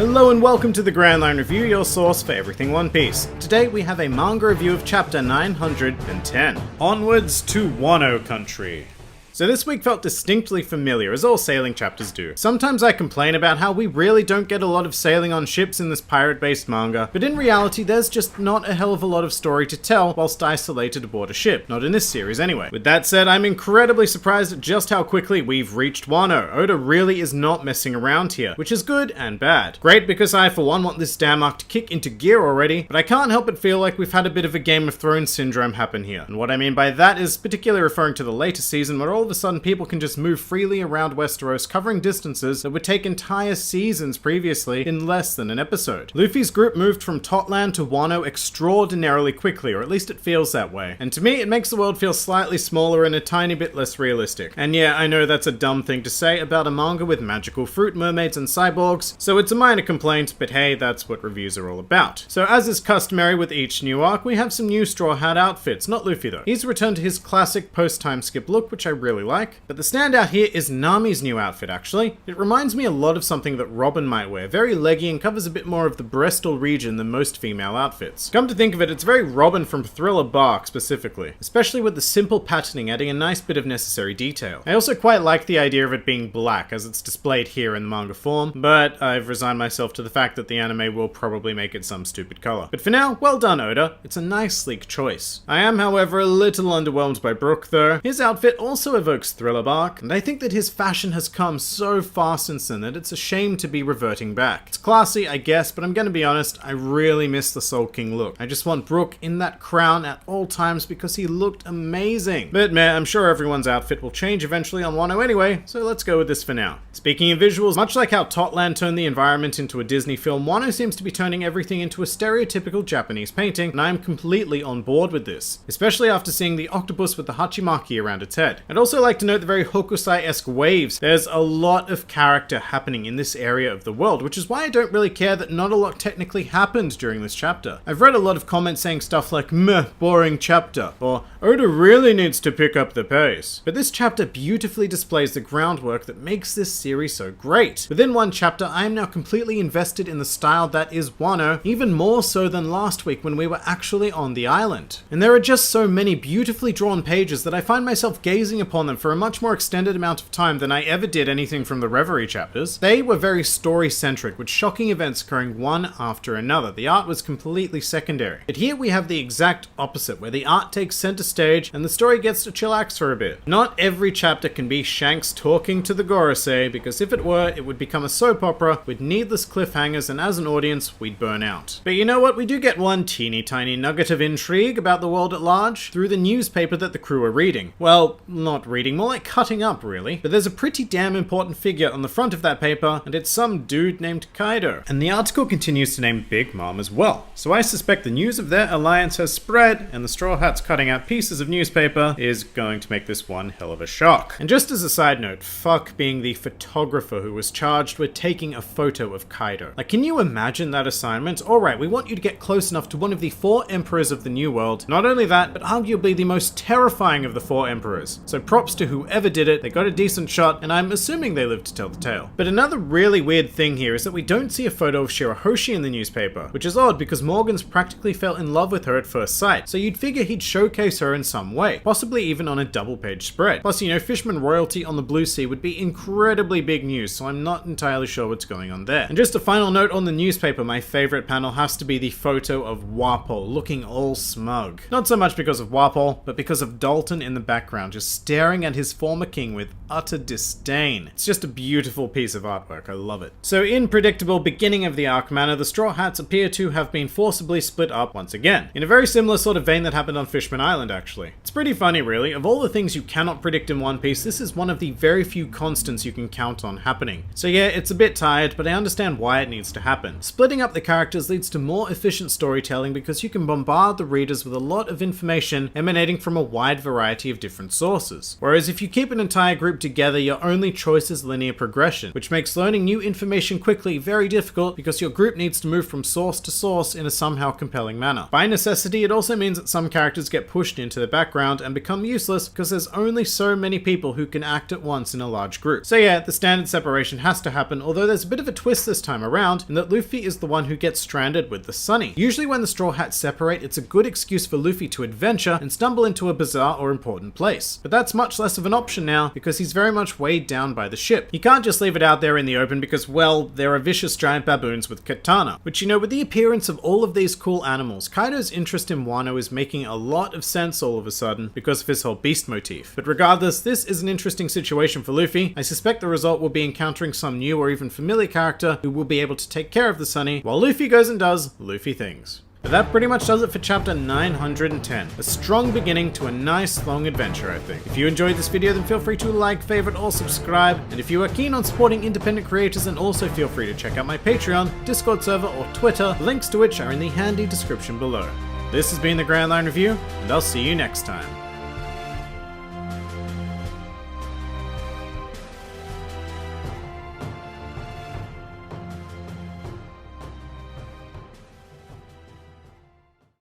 Hello and welcome to the Grand Line Review, your source for everything One Piece. Today we have a manga review of chapter 910, Onwards to Wano Country. So this week felt distinctly familiar, as all sailing chapters do. Sometimes I complain about how we really don't get a lot of sailing on ships in this pirate-based manga, but in reality there's just not a hell of a lot of story to tell whilst isolated aboard a ship. Not in this series anyway. With that said, I'm incredibly surprised at just how quickly we've reached Wano. Oda really is not messing around here, which is good and bad. Great because I for one want this damn arc to kick into gear already, but I can't help but feel like we've had a bit of a Game of Thrones syndrome happen here. And what I mean by that is particularly referring to the later season where all of a sudden people can just move freely around Westeros, covering distances that would take entire seasons previously in less than an episode. Luffy's group moved from Totland to Wano extraordinarily quickly, or at least it feels that way. And to me, it makes the world feel slightly smaller and a tiny bit less realistic. And yeah, I know that's a dumb thing to say about a manga with magical fruit, mermaids, and cyborgs, so it's a minor complaint, but hey, that's what reviews are all about. So as is customary with each new arc, we have some new Straw Hat outfits, not Luffy though. He's returned to his classic post-time skip look, which I really like. But the standout here is Nami's new outfit, actually. It reminds me a lot of something that Robin might wear, very leggy and covers a bit more of the breastal region than most female outfits. Come to think of it, it's very Robin from Thriller Bark specifically, especially with the simple patterning adding a nice bit of necessary detail. I also quite like the idea of it being black as it's displayed here in the manga form, but I've resigned myself to the fact that the anime will probably make it some stupid color. But for now, well done Oda, it's a nice sleek choice. I am however a little underwhelmed by Brook though. His outfit also evokes Thriller Bark, and I think that his fashion has come so far since then that it's a shame to be reverting back. It's classy, I guess, but I'm gonna be honest, I really miss the Soul King look. I just want Brook in that crown at all times because he looked amazing. But meh, I'm sure everyone's outfit will change eventually on Wano anyway, so let's go with this for now. Speaking of visuals, much like how Totland turned the environment into a Disney film, Wano seems to be turning everything into a stereotypical Japanese painting, and I am completely on board with this, especially after seeing the octopus with the Hachimaki around its head. I'd also like to note the very Hokusai-esque waves. There's a lot of character happening in this area of the world, which is why I don't really care that not a lot technically happened during this chapter. I've read a lot of comments saying stuff like, meh, boring chapter, or Oda really needs to pick up the pace. But this chapter beautifully displays the groundwork that makes this series so great. Within one chapter, I am now completely invested in the style that is Wano, even more so than last week when we were actually on the island. And there are just so many beautifully drawn pages that I find myself gazing upon them for a much more extended amount of time than I ever did anything from the Reverie chapters. They were very story-centric, with shocking events occurring one after another. The art was completely secondary. But here we have the exact opposite, where the art takes center stage and the story gets to chillax for a bit. Not every chapter can be Shanks talking to the Gorosei, because if it were, it would become a soap opera with needless cliffhangers, and as an audience, we'd burn out. But you know what? We do get one teeny tiny nugget of intrigue about the world at large through the newspaper that the crew are reading. Well, not reading, more like cutting up really. But there's a pretty damn important figure on the front of that paper, and it's some dude named Kaido. And the article continues to name Big Mom as well. So I suspect the news of their alliance has spread, and the Straw Hats cutting out pieces of newspaper is going to make this one hell of a shock. And just as a side note, fuck being the photographer who was charged with taking a photo of Kaido. Like, can you imagine that assignment? Alright, we want you to get close enough to one of the 4 emperors of the New World. Not only that, but arguably the most terrifying of the 4 emperors. So props to whoever did it, they got a decent shot, and I'm assuming they lived to tell the tale. But another really weird thing here is that we don't see a photo of Shirahoshi in the newspaper, which is odd because Morgans practically fell in love with her at first sight, so you'd figure he'd showcase her in some way, possibly even on a double-page spread. Plus, you know, Fishman royalty on the Blue Sea would be incredibly big news, so I'm not entirely sure what's going on there. And just a final note on the newspaper, my favorite panel has to be the photo of Wapol looking all smug. Not so much because of Wapol, but because of Dalton in the background, just staring at his former king with utter disdain. It's just a beautiful piece of artwork, I love it. So in predictable beginning of the arc manner, the Straw Hats appear to have been forcibly split up once again, in a very similar sort of vein that happened on Fishman Island actually. It's pretty funny really, of all the things you cannot predict in One Piece, this is one of the very few constants you can count on happening. So yeah, it's a bit tired, but I understand why it needs to happen. Splitting up the characters leads to more efficient storytelling because you can bombard the readers with a lot of information emanating from a wide variety of different sources. Whereas if you keep an entire group together, your only choice is linear progression, which makes learning new information quickly very difficult because your group needs to move from source to source in a somehow compelling manner. By necessity, it also means that some characters get pushed into the background and become useless because there's only so many people who can act at once in a large group. So yeah, the standard separation has to happen, although there's a bit of a twist this time around in that Luffy is the one who gets stranded with the Sunny. Usually when the Straw Hats separate, it's a good excuse for Luffy to adventure and stumble into a bizarre or important place. But that's much less of an option now because he's very much weighed down by the ship. He can't just leave it out there in the open because, well, there are vicious giant baboons with katana. But you know, with the appearance of all of these cool animals, Kaido's interest in Wano is making a lot of sense all of a sudden because of his whole beast motif. But regardless, this is an interesting situation for Luffy. I suspect the result will be encountering some new or even familiar character who will be able to take care of the Sunny, while Luffy goes and does Luffy things. But that pretty much does it for chapter 910. A strong beginning to a nice long adventure, I think. If you enjoyed this video, then feel free to like, favorite, or subscribe. And if you are keen on supporting independent creators, then also feel free to check out my Patreon, Discord server, or Twitter, links to which are in the handy description below. This has been the Grand Line Review, and I'll see you next time.